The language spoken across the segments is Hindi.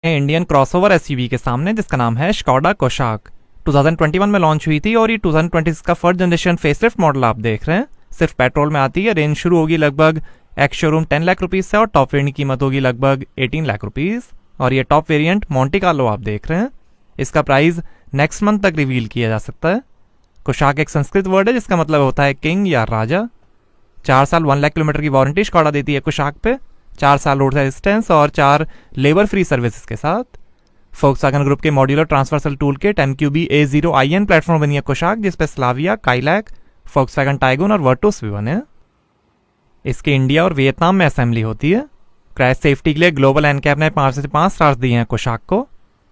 इंडियन क्रॉसओवर एसयूवी के सामने जिसका नाम है स्कोडा कोशाक। 2021 में लॉन्च हुई थी और ये 2026 का फर्स्ट जनरेशन फेसलिफ्ट मॉडल आप देख रहे हैं। सिर्फ पेट्रोल में आती है। रेंज शुरू होगी लगभग एक्स शोरूम 10 लाख रुपीज़ से और टॉप वेरिएंट की कीमत होगी लगभग 18 लाख रुपीज़। और ये टॉप वेरिएंट मोंटे कार्लो आप देख रहे हैं। इसका प्राइस नेक्स्ट मंथ तक रिवील किया जा सकता है। कोशाक एक संस्कृत वर्ड है जिसका मतलब होता है किंग या राजा। 4 साल 1 लाख किलोमीटर की वारंटी स्कोडा देती है कोशाक पे, 4 साल रोड रेजिस्टेंस और 4 लेबर फ्री सर्विसेज के साथ। फोक्सवैगन ग्रुप के modular transversal tool kit MQB A0iN platform बनी है कोशाक, जिसपे स्लाविया, काइलैक, फोक्सवैगन टाइगन और वर्टुस भी बने हैं। इसके इंडिया और वियतनाम में असेंबली होती है। क्रैश सेफ्टी के लिए ग्लोबल एनकैप ने 5 से 5 स्टार्स दिए हैं कोशाक को।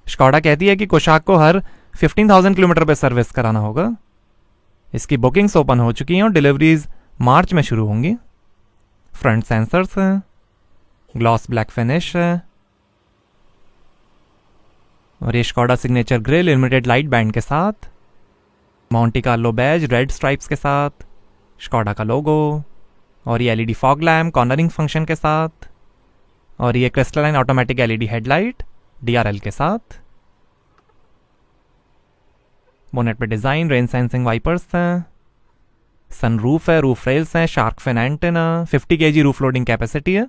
स्कोडा कहती है कि कोशाक को हर 15,000 किलोमीटर पर सर्विस कराना होगा। इसकी बुकिंग्स ओपन हो चुकी हैं और डिलीवरीज मार्च में शुरू होंगी। फ्रंट सेंसर्स हैं, ग्लॉस ब्लैक फिनिश है और ये Skoda signature grille limited light band के साथ, Monte Carlo badge red stripes के साथ, स्कोडा का लोगो और ये LED fog lamp cornering function के साथ और ये crystalline automatic LED headlight DRL के साथ। बोनेट पे डिजाइन रेन सेंसिंग वाइपर्स हैं, सनरूफ है, रूफ रेल्स हैं, shark fin antenna, 50 kg roof loading capacity है,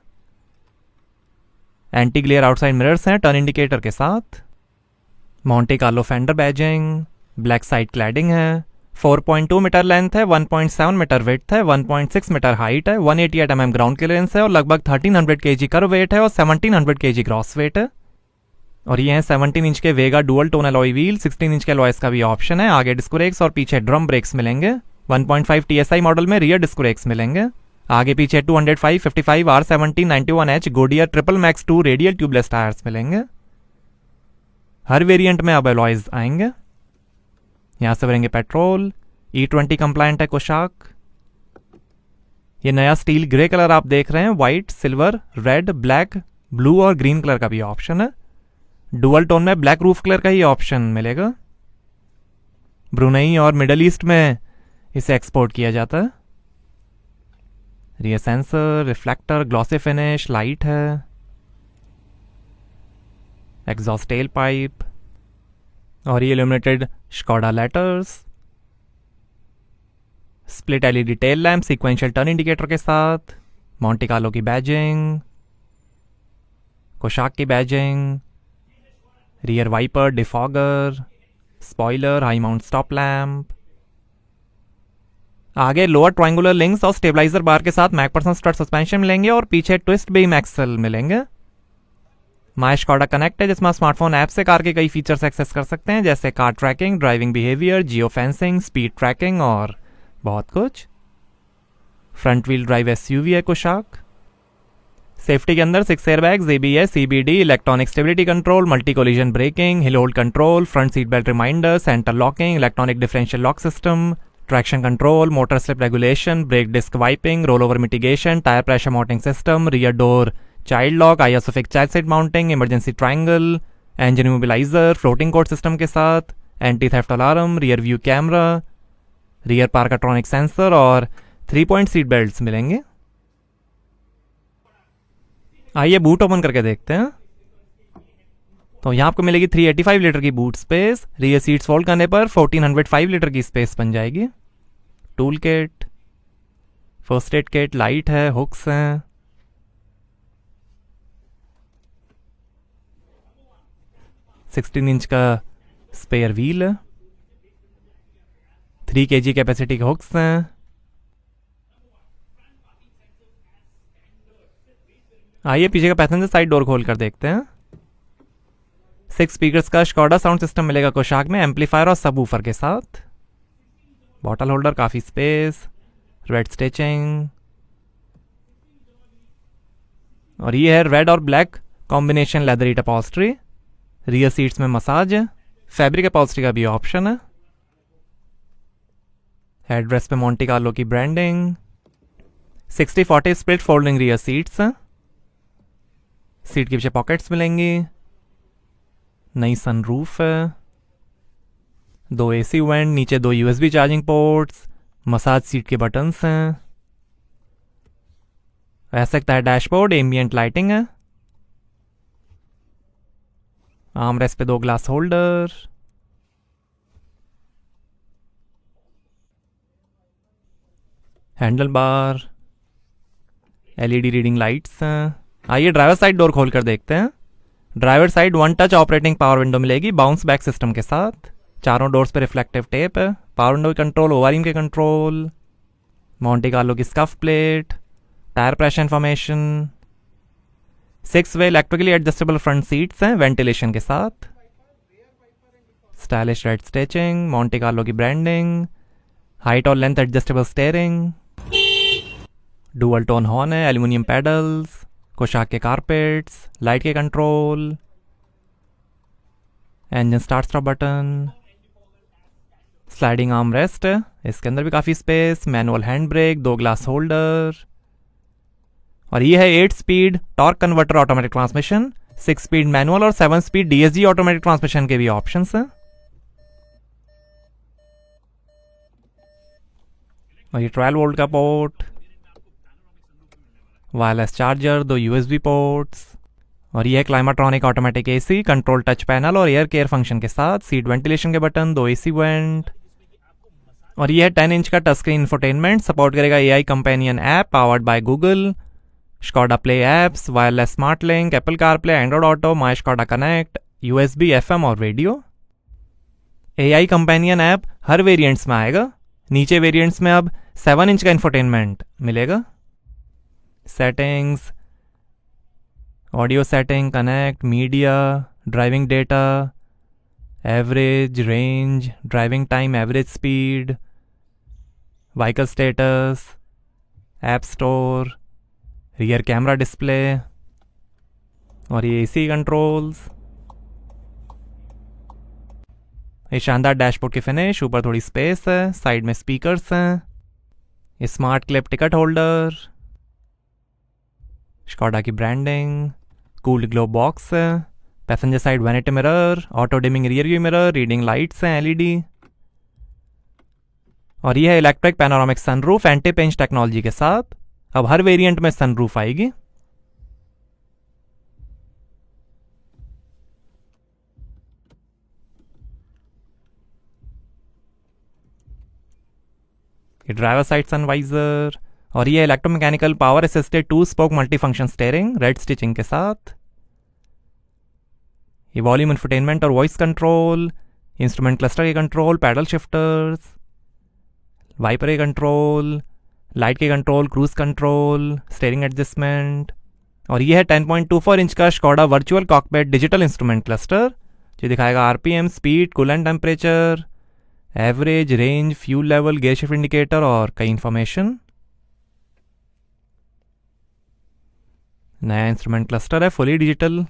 एंटी ग्लेयर आउटसाइड मिरर्स हैं टर्न इंडिकेटर के साथ, Monte Carlo fender badging, black side cladding है, 4.2 मीटर लेंथ है, 1.7 मीटर विड्थ है, 1.6 मीटर हाइट है, 188 mm ग्राउंड क्लियरेंस है और लगभग 1300 kg कर्व वेट है और 1700 kg ग्रॉस वेट है। और ये हैं 17 इंच के Vega dual tone alloy wheel, 16 inch के अलॉयस का भी ऑप्शन है। आगे डिस्क ब्रेक्स और पीछे ड्रम ब्रेक्स मिलेंगे। 1.5 TSI मॉडल में रियर डिस्क ब्रेक्स मिलेंगे। आगे पीछे 205, 55, R70, 91H Goodyear triple max 2 radial tubeless tyres मिलेंगे। हर वेरिएंट में अब अलॉयज आएंगे। यहां से भरेंगे पेट्रोल। E20 कंप्लायंट है कोशाक। ये नया स्टील ग्रे कलर आप देख रहे हैं, white, silver, red, black, blue और ग्रीन कलर का भी ऑप्शन है। डुअल टोन में ब्लैक रूफ कलर का ही ऑप्शन मिलेगा। ब्रुनेई और मिडल ईस्ट में इसे एक्सपोर्ट किया जाता है। Rear sensor, reflector, glossy finish, light है, एग्जॉस्ट टेल पाइप और ये illuminated Skoda letters, split LED tail lamp sequential turn indicator के साथ, मोंटे कार्लो की बैजिंग, कोशाक की badging, rear wiper, defogger, spoiler, high mount stop lamp. आगे लोअर ट्रायंगुलर लिंक्स और स्टेबलाइजर बार के साथ मैकफरसन स्ट्रट सस्पेंशन मिलेंगे और पीछे ट्विस्ट बीम एक्सल मिलेंगे। माय स्कोडा कनेक्ट है जिसमें स्मार्टफोन ऐप से कार के कई फीचर्स एक्सेस कर सकते हैं, जैसे car tracking, driving behaviour, geo fencing, speed tracking और बहुत कुछ। फ्रंट व्हील ड्राइव SUV है कोशाक। सेफ्टी के अंदर 6 airbags, ABS, CBD, electronic stability control, multi collision braking, hill hold control, front seat belt reminder, centre locking, electronic differential lock system, traction control, motor slip regulation, brake disc wiping, roll over mitigation, tyre pressure mounting system, rear door child lock, ISOFIX child side mounting, emergency triangle, engine immobiliser, floating code system के साथ, anti theft alarm, rear view camera, rear parktronic sensor और 3 पॉइंट सीट बेल्ट मिलेंगे। आइए बूट ओपन करके देखते हैं। तो यहाँ आपको मिलेगी 385 लीटर की boot space. Rear seats fold करने पर 1405 लीटर की स्पेस बन जाएगी। Tool kit, first aid kit, light है, हुक्स हैं, $16 इंच का स्पेयर व्हील है, 3 kg कैपेसिटी के हुक्स हैं। आइए पीछे का पैसेंजर साइड डोर खोल कर देखते हैं। 6 स्पीकर्स का स्कोडा साउंड सिस्टम मिलेगा कोशाक में, एम्पलीफायर और सबवूफर के साथ। बॉटल होल्डर, काफी स्पेस, रेड स्टिचिंग और ये है रेड और black combination leather upholstery. Rear seats में मसाज है, फैब्रिक अपॉल्स्ट्री का भी ऑप्शन है। हेडरेस्ट पे मोंटे कार्लो की branding, 60-40 split folding rear seats हैं। सीट के पीछे पॉकेट्स मिलेंगी। नई सनरूफ है, 2 AC वेंट, नीचे 2 USB charging ports, massage seat के बटन्स हैं। ऐसा लगता है डैशबोर्ड, एम्बियंट लाइटिंग है। आर्म रेस्ट पे 2 glass holder, handle bar, LED reading lights हैं। आइए ड्राइवर साइड डोर खोल कर देखते हैं। Driver side one touch operating power window मिलेगी बाउंस बैक सिस्टम के साथ। चारों डोर्स पे रिफ्लेक्टिव टेप है। पावर विंडो के कंट्रोल, ओवरहीम के कंट्रोल, मॉन्टे कार्लो की scuff plate, tyre pressure information, 6 वे इलेक्ट्रिकली एडजस्टेबल फ्रंट सीट्स हैं वेंटिलेशन के साथ, stylish red stitching, Monte Carlo की ब्रांडिंग, हाइट और length adjustable steering, dual tone horn है, एल्यूमिनियम पैडल्स, कोशाक के कारपेट्स, लाइट के control, engine start stop button, sliding arm rest है, इसके अंदर भी काफ़ी space, manual hand brake, 2 glass holder, और ये है 8 speed torque converter automatic transmission, 6 speed manual और 7 स्पीड डीएसजी ऑटोमेटिक ट्रांसमिशन के भी ऑप्शंस हैं। और ये 12 वोल्ट का port, wireless charger, 2 USB ports, और ये है Climatronic automatic AC, control touch panel और एयर केयर फंक्शन के साथ, सीट वेंटिलेशन के बटन, 2 एसी वेंट, और ये है 10 इंच का टच स्क्रीन इंफोटेनमेंट, सपोर्ट करेगा AI companion app powered by Google, Skoda play apps, wireless smart link, Apple CarPlay, Android auto, my Skoda connect, USB, FM और रेडियो। एआई कंपेनियन ऐप हर वेरिएंट्स में आएगा। नीचे वेरिएंट्स में अब 7 इंच का इंफोटेनमेंट मिलेगा। Settings, audio setting, connect, media, driving data, average, range, driving time, average speed, vehicle status, app store, rear camera display, और ये एसी कंट्रोल्स। ये शानदार डैशबोर्ड की फिनिश, ऊपर थोड़ी स्पेस है, साइड में स्पीकर्स हैं, ये smart clip ticket holder, Skoda की ब्रांडिंग, कूल्ड ग्लो बॉक्स है, passenger side vanity mirror, auto dimming rear view mirror, reading lights हैं एलईडी, और ये है electric panoramic sunroof anti pinch technology के साथ। अब हर वेरिएंट में सनरूफ आएगी। ये ड्राइवर साइड सनवाइजर, और ये electromechanical power assisted 2 spoke multifunction steering red stitching के साथ। ये वॉल्यूम इंफोटेनमेंट और वॉइस कंट्रोल, इंस्ट्रूमेंट क्लस्टर के कंट्रोल, पैडल शिफ्टर्स, वाइपर के कंट्रोल, लाइट के control, cruise control, steering adjustment, और ये है 10.24 इंच का Skoda virtual cockpit digital instrument cluster जो दिखाएगा RPM, speed, coolant temperature, average, range, fuel level, gear shift indicator और कई इंफॉर्मेशन। नया इंस्ट्रूमेंट क्लस्टर है, फुली डिजिटल।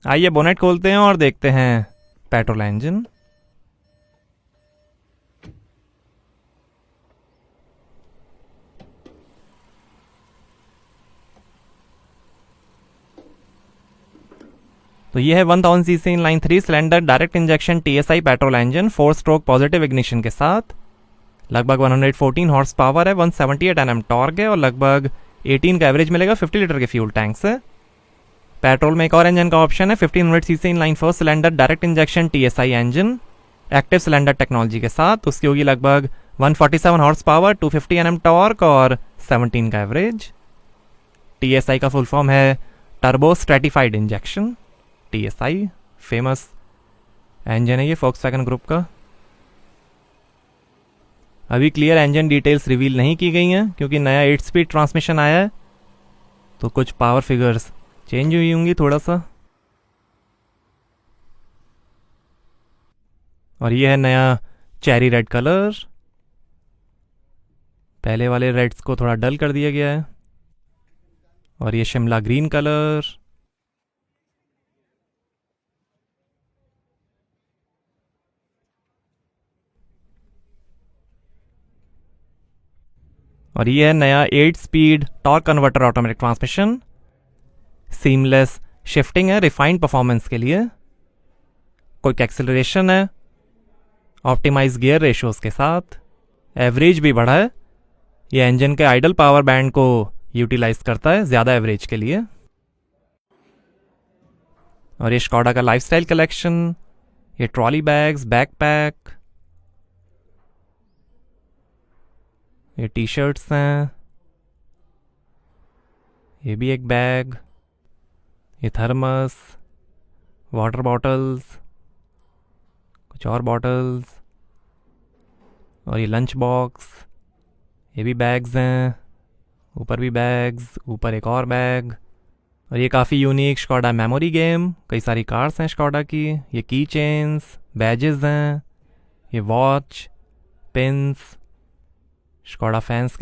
आइए बोनेट खोलते हैं और देखते हैं पेट्रोल इंजन। तो ये है 1000 CC inline 3 cylinder direct injection TSI petrol engine 4 stroke positive ignition के साथ। लगभग 114 हॉर्स पावर है, 178 एनएम टॉर्क है और लगभग 18 का एवरेज मिलेगा 50 लीटर के फ्यूल टैंक से। पेट्रोल में एक और इंजन का ऑप्शन है 1500 CC inline 1 cylinder direct injection TSI engine active cylinder technology के साथ। उसकी होगी लगभग 147 हॉर्स पावर, 250 एनएम टॉर्क और 17 का एवरेज। टीएसआई का फुल फॉर्म है turbo stratified injection. TSI famous engine है ये फोक्सवैगन ग्रुप का। अभी क्लियर इंजन डिटेल्स रिवील नहीं की गई हैं क्योंकि नया 8 स्पीड ट्रांसमिशन आया है, तो कुछ पावर फिगर्स चेंज हुई होंगी थोड़ा सा। और ये है नया चेरी रेड कलर, पहले वाले रेड्स को थोड़ा डल कर दिया गया है। और ये शिमला ग्रीन कलर, और ये है नया 8 speed torque converter automatic transmission. Seamless shifting है रिफाइंड परफॉर्मेंस के लिए। क्विक एक्सेलरेशन है ऑप्टिमाइज गियर रेशियोज के साथ। एवरेज भी बढ़ा है ये इंजन के आइडल पावर बैंड को यूटिलाइज करता है ज़्यादा एवरेज के लिए। और ये स्कॉडा का लाइफस्टाइल कलेक्शन, ये ट्रॉली बैग्स, बैकपैक, ये टी शर्ट्स हैं, ये भी एक बैग, ये थर्मस, वाटर बॉटल्स, कुछ और बॉटल्स, और ये लंच बॉक्स, ये भी बैग्स हैं, ऊपर भी बैग्स, ऊपर एक और बैग। और ये काफ़ी यूनिक स्कॉडा मेमोरी गेम, कई सारी कार्स हैं स्कॉडा की, ये की चेन्स, बैजेस हैं, ये वॉच, पिन्स, स्कॉडा फैंस